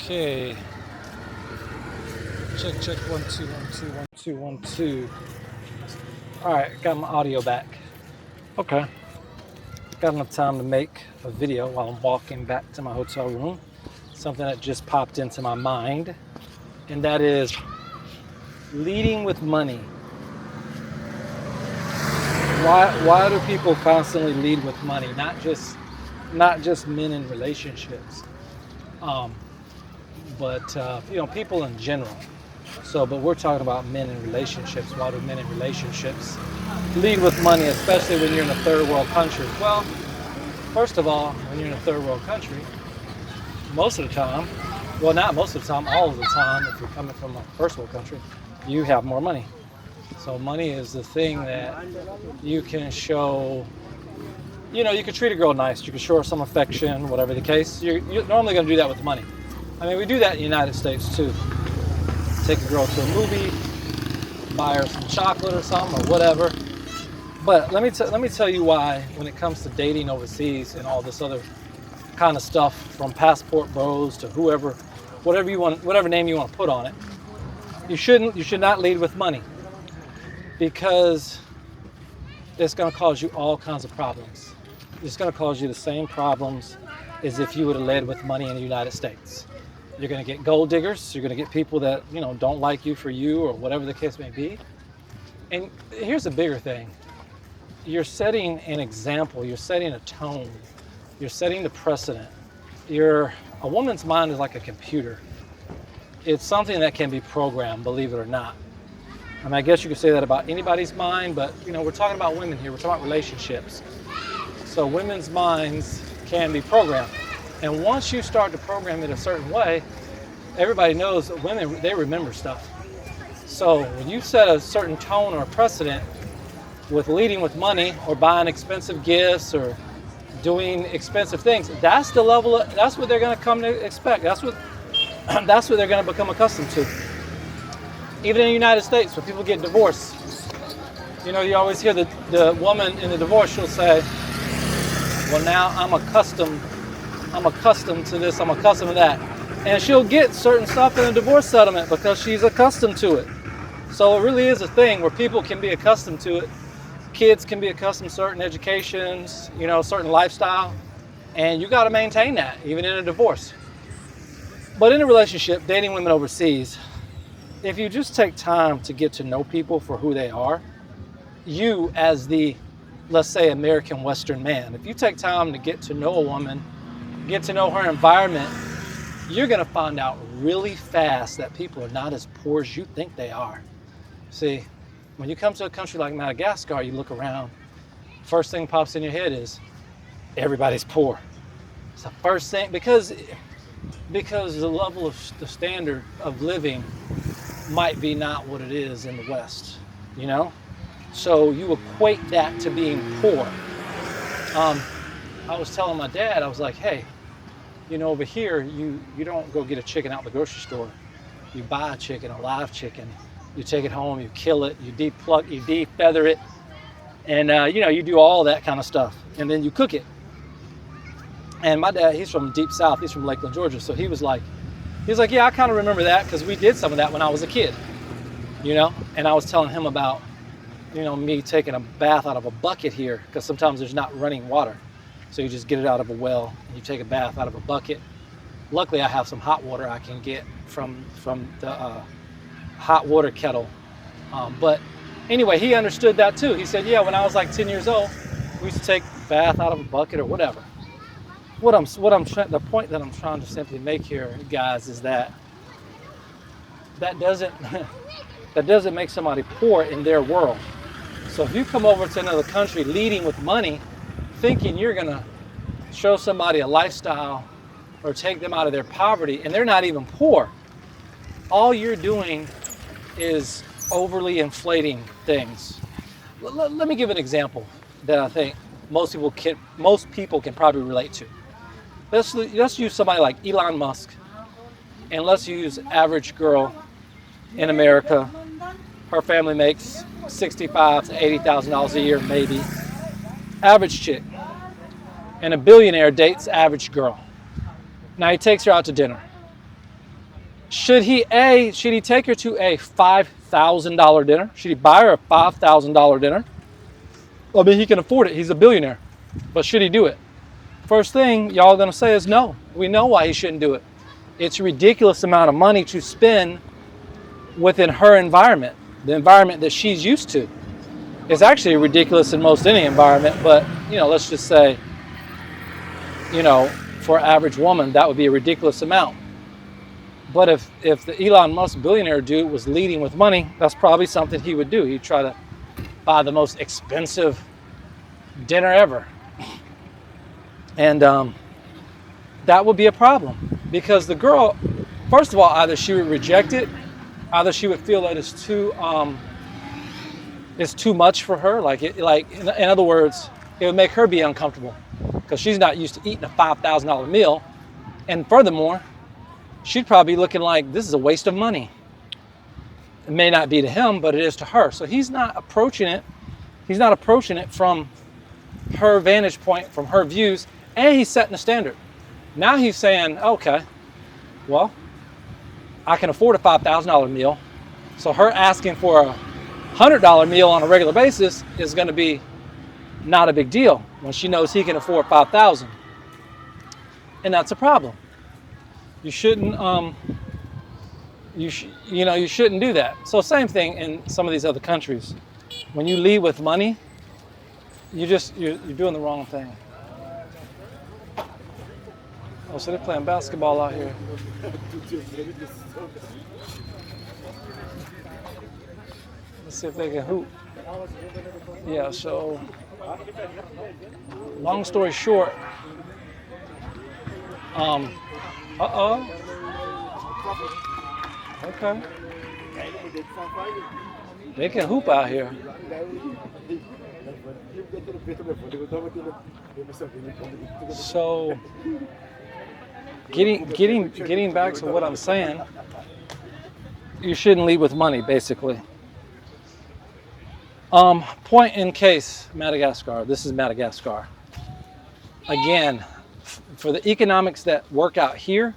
Okay. Check 1 2 1 2 1 2 1 2. All right, got my audio back. Okay. Got enough time to make a video while I'm walking back to my hotel room. Something that just popped into my mind, and that is leading with money. Why do people constantly lead with money? Not just men in relationships, but people in general. But we're talking about men in relationships. Why do men in relationships lead with money, especially when you're in a third world country? Well, first of all, when you're in a third world country, most of the time, well, not most of the time, all of the time, if you're coming from a first world country, you have more money. So money is the thing that you can show. You can treat a girl nice. You can show her some affection, whatever the case. You're normally going to do that with money. I mean, we do that in the United States too. Take a girl to a movie, buy her some chocolate or something or whatever. But let me tell you why, when it comes to dating overseas and all this other kind of stuff, from passport bros to whatever name you want to put on it, you should not lead with money, because it's going to cause you all kinds of problems. It's going to cause you the same problems as if you would have led with money in the United States. You're going to get gold diggers. You're going to get people that don't like you for you, or whatever the case may be. And here's the bigger thing: you're setting an example. You're setting a tone. You're setting the precedent. A woman's mind is like a computer. It's something that can be programmed, believe it or not. I mean, I guess you could say that about anybody's mind, but we're talking about women here. We're talking about relationships. So women's minds can be programmed. And once you start to program it a certain way, everybody knows that women, they remember stuff. So when you set a certain tone or a precedent with leading with money, or buying expensive gifts, or doing expensive things, that's what they're going to come to expect. That's what they're going to become accustomed to. Even in the United States, when people get divorced, you always hear the woman in the divorce, she'll say, well, now I'm accustomed to this, I'm accustomed to that. And she'll get certain stuff in a divorce settlement because she's accustomed to it. So it really is a thing where people can be accustomed to it. Kids can be accustomed to certain educations, certain lifestyle. And you got to maintain that, even in a divorce. But in a relationship, dating women overseas, if you just take time to get to know people for who they are, you as the, let's say, American Western man, if you take time to get to know a woman, get to know her environment, you're going to find out really fast that people are not as poor as you think they are. See, when you come to a country like Madagascar, you look around, first thing pops in your head is everybody's poor. It's the first thing, because the level of the standard of living might be not what it is in the West, So you equate that to being poor. I was telling my dad, I was like, hey, over here, you don't go get a chicken out the grocery store. You buy a chicken, a live chicken. You take it home, you kill it, you de-feather it, and you do all that kind of stuff, and then you cook it. And my dad, he's from deep south, he's from Lakeland, Georgia, so he was like, yeah, I kind of remember that, because we did some of that when I was a kid, and I was telling him about, me taking a bath out of a bucket here, because sometimes there's not running water. So you just get it out of a well, and you take a bath out of a bucket. Luckily, I have some hot water I can get from the hot water kettle. But anyway, he understood that too. He said, yeah, when I was like 10 years old, we used to take a bath out of a bucket or whatever. The point that I'm trying to simply make here, guys, is that doesn't make somebody poor in their world. So if you come over to another country leading with money, thinking you're going to show somebody a lifestyle or take them out of their poverty, and they're not even poor, all you're doing is overly inflating things. Let me give an example that I think most people can probably relate to. Let's use somebody like Elon Musk, and let's use average girl in America. Her family makes $65,000 to $80,000 a year, maybe. Average chick. And a billionaire dates average girl. Now he takes her out to dinner. Should he take her to a $5,000 dinner? Should he buy her a $5,000 dinner? I mean, he can afford it. He's a billionaire. But should he do it? First thing y'all are going to say is no. We know why he shouldn't do it. It's a ridiculous amount of money to spend within her environment, the environment that she's used to. It's actually ridiculous in most any environment, but let's just say, for an average woman, that would be a ridiculous amount. But if the Elon Musk billionaire dude was leading with money, that's probably something he would do. He'd try to buy the most expensive dinner ever. And that would be a problem, because the girl, first of all, either she would reject it, either she would feel that it's too much for her. In other words, it would make her be uncomfortable because she's not used to eating a $5,000 meal. And furthermore, she'd probably be looking like this is a waste of money. It may not be to him, but it is to her. So he's not approaching it. He's not approaching it from her vantage point, from her views, and he's setting a standard. Now he's saying, okay, well, I can afford a $5,000 meal. So her asking for a $100 meal on a regular basis is going to be not a big deal when she knows he can afford $5,000. And that's a problem. You shouldn't, you shouldn't do that. So same thing in some of these other countries. When you lead with money, you're doing the wrong thing. Oh, so they're playing basketball out here. Let's see if they can hoop. Yeah, so long story short, okay. They can hoop out here. So getting back to what I'm saying, you shouldn't lead with money, basically. Point in case, Madagascar. This is Madagascar. Again, for the economics that work out here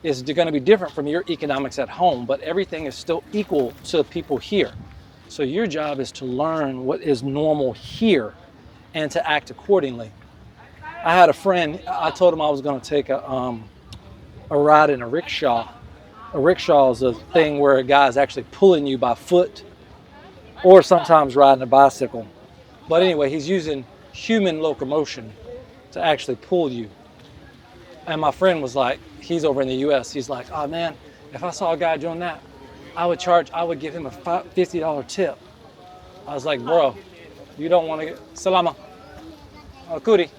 is going to be different from your economics at home, but everything is still equal to people here. So your job is to learn what is normal here and to act accordingly. I had a friend, I told him I was going to take a ride in a rickshaw. A rickshaw is a thing where a guy is actually pulling you by foot or sometimes riding a bicycle. But anyway, he's using human locomotion to actually pull you. And my friend was like, he's over in the US, he's like, oh man, if I saw a guy doing that, I would give him a $50 tip. I was like, bro, you don't want to get, salama, kuri.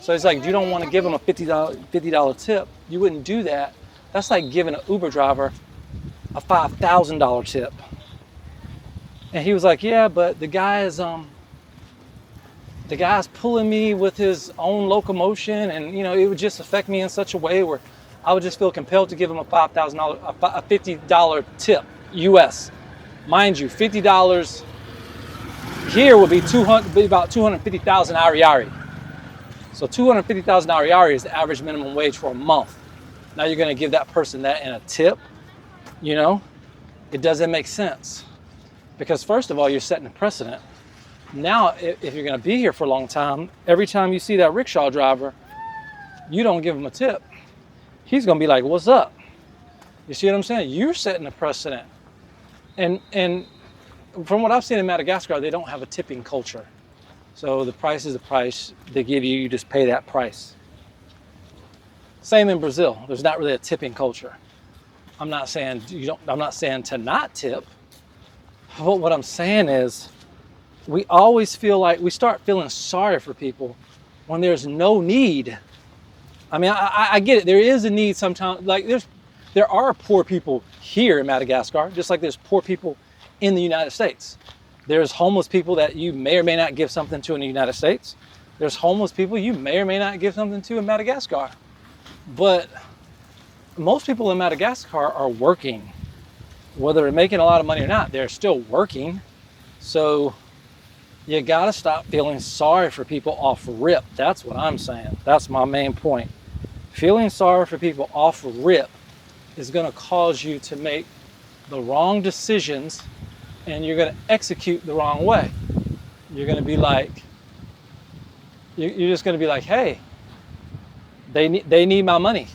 So he's like, you don't want to give him a $50 tip. You wouldn't do that. That's like giving an Uber driver a $5,000 tip. And he was like, yeah, but the guy's pulling me with his own locomotion, and it would just affect me in such a way where I would just feel compelled to give him a $50 tip, US. Mind you, $50 here would be about 250,000 ariary. So 250,000 ariary is the average minimum wage for a month. Now you're going to give that person that in a tip? It doesn't make sense. Because first of all, you're setting a precedent. Now, if you're going to be here for a long time, every time you see that rickshaw driver, you don't give him a tip. He's going to be like, what's up? You see what I'm saying? You're setting a precedent. And from what I've seen in Madagascar, they don't have a tipping culture. So the price is the price they give you, you just pay that price. Same in Brazil. There's not really a tipping culture. I'm not saying to not tip. But what I'm saying is, we always feel like we start feeling sorry for people when there's no need. I mean, I get it. There is a need sometimes. Like there are poor people here in Madagascar, just like there's poor people in the United States. There's homeless people that you may or may not give something to in the United States. There's homeless people you may or may not give something to in Madagascar. But most people in Madagascar are working. Whether they're making a lot of money or not, they're still working. So you gotta stop feeling sorry for people off rip. That's what I'm saying. That's my main point. Feeling sorry for people off rip is going to cause you to make the wrong decisions, and you're going to execute the wrong way. You're going to be like, you're just going to be like, hey, they need my money.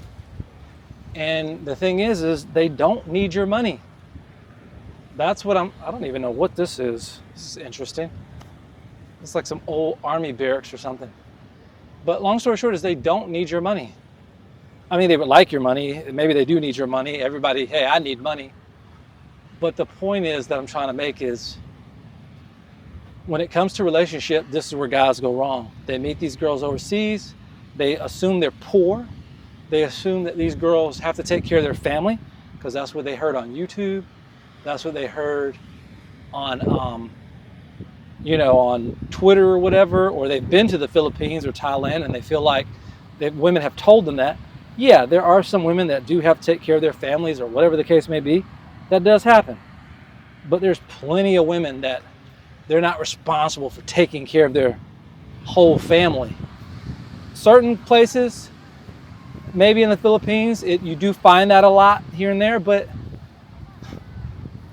And the thing is they don't need your money. That's what I don't even know what this is. This is interesting. It's like some old army barracks or something. But long story short is they don't need your money. I mean, they would like your money. Maybe they do need your money. Everybody, hey, I need money. But the point is that I'm trying to make is when it comes to relationship, this is where guys go wrong. They meet these girls overseas. They assume they're poor. They assume that these girls have to take care of their family because that's what they heard on YouTube. That's what they heard on, on Twitter or whatever, or they've been to the Philippines or Thailand and they feel like that women have told them that. Yeah, there are some women that do have to take care of their families or whatever the case may be. That does happen. But there's plenty of women that they're not responsible for taking care of their whole family. Certain places, maybe in the Philippines, you do find that a lot here and there, but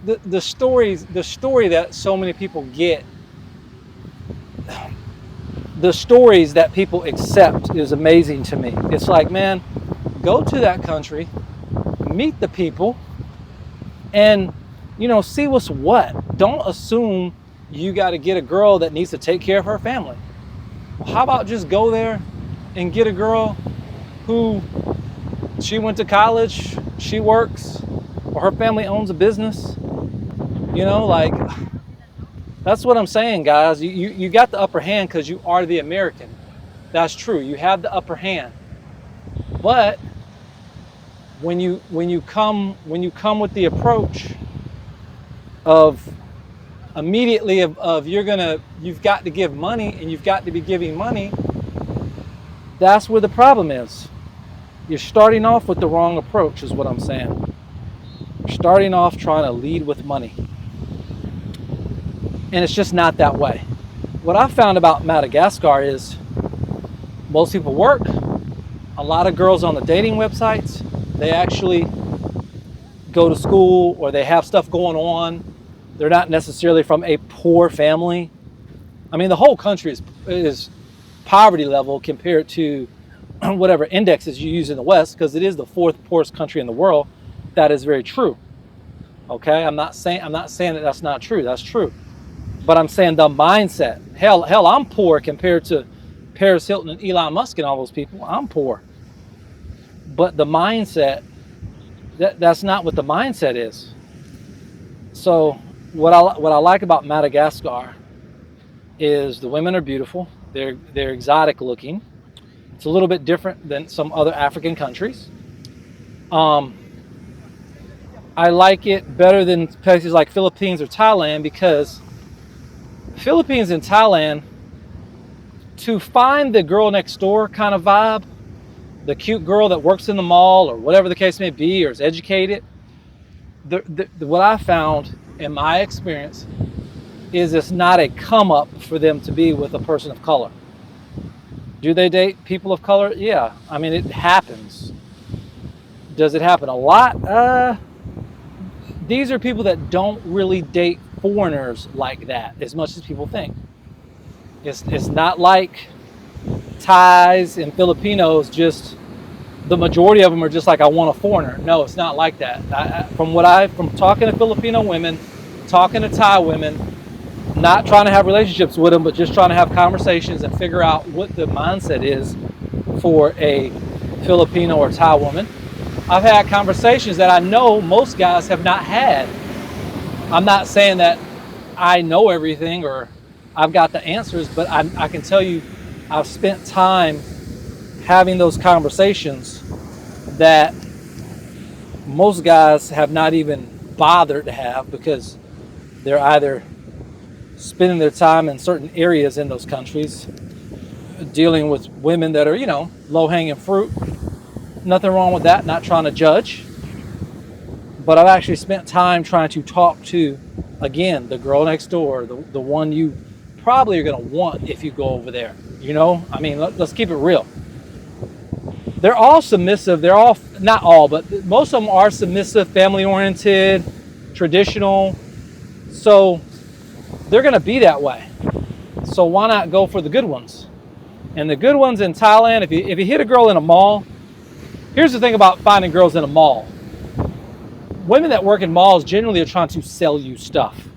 the story that so many people get, the stories that people accept is amazing to me. It's like, man, go to that country, meet the people, and see what's what. Don't assume you got to get a girl that needs to take care of her family. Well, how about just go there and get a girl who she went to college, she works, or her family owns a business. That's what I'm saying, guys. You got the upper hand because you are the American. That's true. You have the upper hand. But when you come with the approach of immediately of you've got to give money and you've got to be giving money, that's where the problem is. You're starting off with the wrong approach is what I'm saying. You're starting off trying to lead with money. And it's just not that way. What I found about Madagascar is most people work. A lot of girls on the dating websites, they actually go to school or they have stuff going on. They're not necessarily from a poor family. I mean, the whole country is poverty level compared to whatever indexes you use in the West, because it is the fourth poorest country in the world. That is very true. Okay, I'm not saying that that's not true. That's true. But I'm saying the mindset. Hell, I'm poor compared to Paris Hilton and Elon Musk and all those people. I'm poor. But the mindset, that's not what the mindset is. So what I like about Madagascar is the women are beautiful. They're exotic looking. It's a little bit different than some other African countries. I like it better than places like Philippines or Thailand because Philippines and Thailand, to find the girl next door kind of vibe, the cute girl that works in the mall or whatever the case may be or is educated, what I found in my experience is it's not a come up for them to be with a person of color. Do they date people of color? Yeah, I mean, it happens. Does it happen a lot? These are people that don't really date foreigners like that as much as people think. It's not like Thais and Filipinos, just the majority of them are just like, I want a foreigner. No, it's not like that. From talking to Filipino women, talking to Thai women, not trying to have relationships with them, but just trying to have conversations and figure out what the mindset is for a Filipino or Thai woman. I've had conversations that I know most guys have not had. I'm not saying that I know everything or I've got the answers, but I can tell you I've spent time having those conversations that most guys have not even bothered to have because they're either spending their time in certain areas in those countries dealing with women that are, low-hanging fruit. Nothing wrong with that, not trying to judge. But I've actually spent time trying to talk to, again, the girl next door, the one you probably are going to want if you go over there. I mean, let's keep it real. they're all submissive. They're all, not all, but most of them are submissive, family oriented, traditional. So they're going to be that way. So why not go for the good ones? And the good ones in Thailand, if you hit a girl in a mall, here's the thing about finding girls in a mall. Women that work in malls generally are trying to sell you stuff,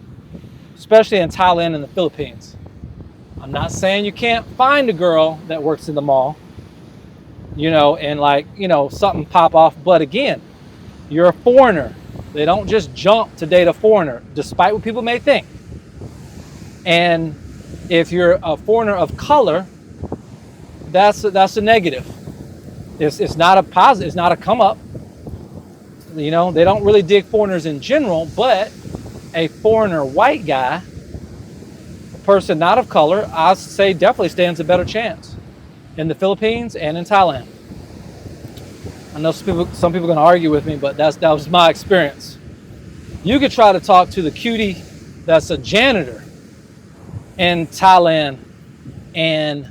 especially in Thailand and the Philippines. I'm not saying you can't find a girl that works in the mall, and something pop off. But again, you're a foreigner. They don't just jump to date a foreigner, despite what people may think. And if you're a foreigner of color, that's a negative. It's not a positive. It's not a come up. They don't really dig foreigners in general, but a foreigner white guy, a person not of color, I say definitely stands a better chance in the Philippines and in Thailand. I know some people are going to argue with me, but that was my experience. You could try to talk to the cutie that's a janitor in Thailand, and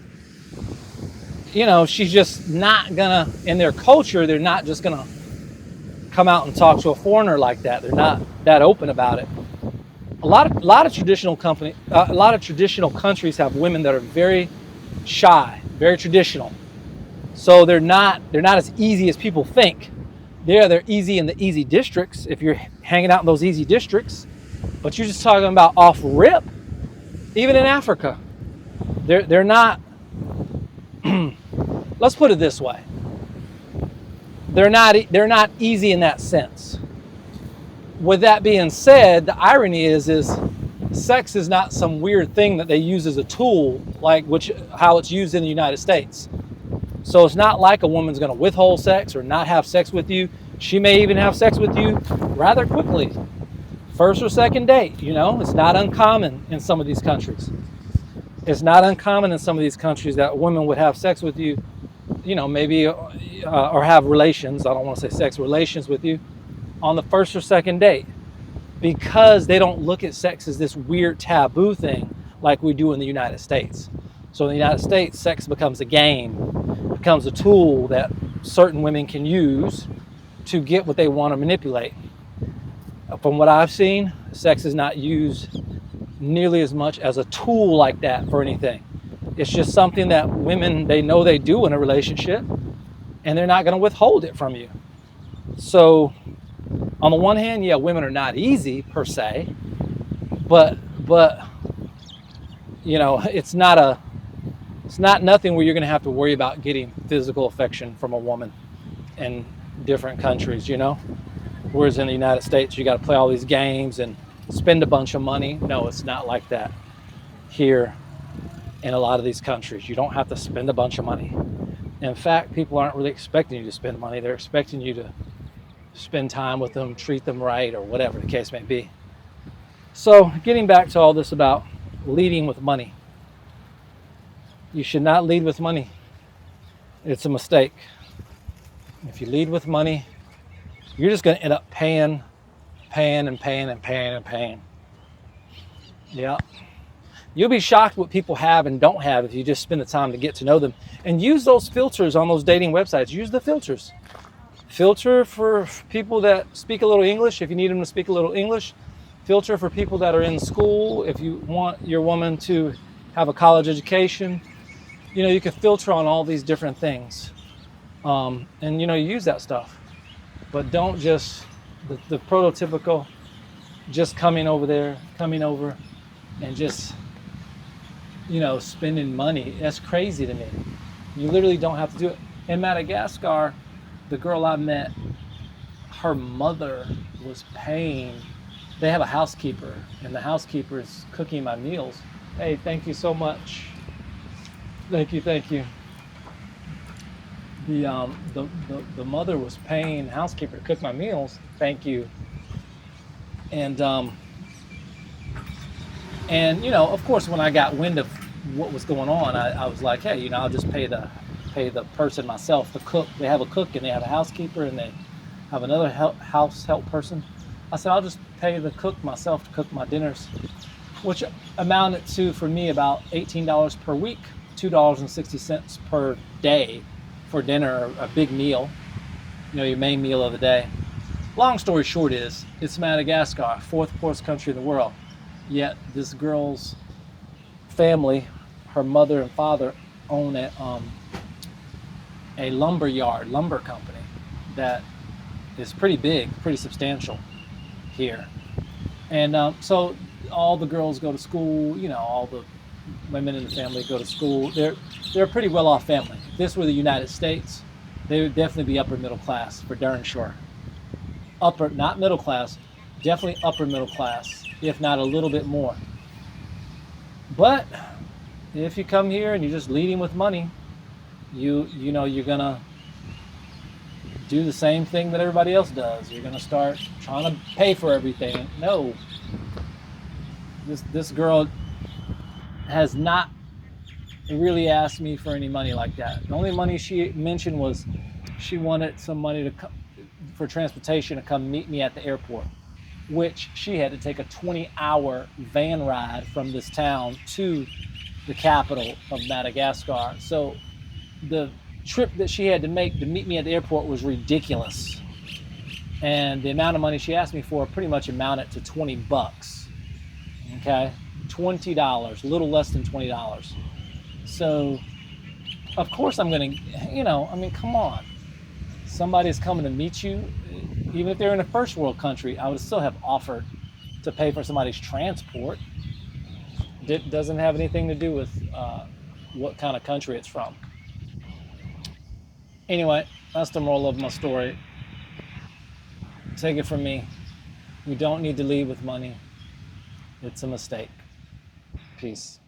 she's just not gonna, in their culture, they're not just gonna come out and talk to a foreigner like that. They're not that open about it. A lot of traditional countries have women that are very shy, very traditional. So they're not as easy as people think. They're easy in the easy districts if you're hanging out in those easy districts. But you're just talking about off rip, even in Africa. They're not. Let's put it this way. They're not easy in that sense. With that being said, the irony is sex is not some weird thing that they use as a tool, like how it's used in the United States. So it's not like a woman's going to withhold sex or not have sex with you. She may even have sex with you rather quickly. First or second date, it's not uncommon in some of these countries. It's not uncommon in some of these countries that women would have sex with you, maybe, or have relations, I don't want to say sex, relations with you on the first or second date, because they don't look at sex as this weird taboo thing like we do in the United States. So in the United States, sex becomes a game, becomes a tool that certain women can use to get what they want to manipulate. From what I've seen, sex is not used nearly as much as a tool like that for anything. It's just something that women, they know they do in a relationship, and they're not going to withhold it from you. So on the one hand, yeah, women are not easy per se, but it's not nothing where you're going to have to worry about getting physical affection from a woman in different countries, Whereas in the United States, you got to play all these games and spend a bunch of money. No, it's not like that here in a lot of these countries. You don't have to spend a bunch of money. In fact, people aren't really expecting you to spend money. They're expecting you to spend time with them, treat them right, or whatever the case may be. So getting back to all this about leading with money. You should not lead with money. It's a mistake. If you lead with money, you're just going to end up paying. Yeah. You'll be shocked what people have and don't have if you just spend the time to get to know them. And use those filters on those dating websites. Use the filters. Filter for people that speak a little English if you need them to speak a little English. Filter for people that are in school if you want your woman to have a college education. You can filter on all these different things. And you use that stuff. But don't just, the prototypical, just coming over and just, spending money. That's crazy to me. You literally don't have to do it. In Madagascar, the girl I met, her mother was paying. They have a housekeeper, and the housekeeper is cooking my meals. Hey, thank you so much. Thank you. The mother was paying housekeeper to cook my meals. Thank you. And of course, when I got wind of what was going on, I was like, hey, I'll just pay the person myself, the cook. They have a cook and they have a housekeeper and they have another house help person. I said, I'll just pay the cook myself to cook my dinners, which amounted to, for me, about $18 per week, $2.60 per day. for dinner, a big meal, your main meal of the day. Long story short is, it's Madagascar, fourth poorest country in the world. Yet this girl's family, her mother and father, own a lumber company that is pretty big, pretty substantial here. And so all the girls go to school, all the women in the family go to school. They're a pretty well-off family. If this were the United States, they would definitely be upper middle class, for darn sure. Upper, not middle class, definitely upper middle class, if not a little bit more. But if you come here and you're just leading with money, you're gonna do the same thing that everybody else does. You're gonna start trying to pay for everything. No, this girl has not really asked me for any money like that. The only money she mentioned was she wanted some money for transportation to come meet me at the airport, which she had to take a 20-hour van ride from this town to the capital of Madagascar. So the trip that she had to make to meet me at the airport was ridiculous. And the amount of money she asked me for pretty much amounted to $20. Okay? $20, a little less than $20. So, of course I'm going to, come on. Somebody's coming to meet you. Even if they're in a first world country, I would still have offered to pay for somebody's transport. It doesn't have anything to do with what kind of country it's from. Anyway, that's the moral of my story. Take it from me. You don't need to lead with money. It's a mistake. Peace.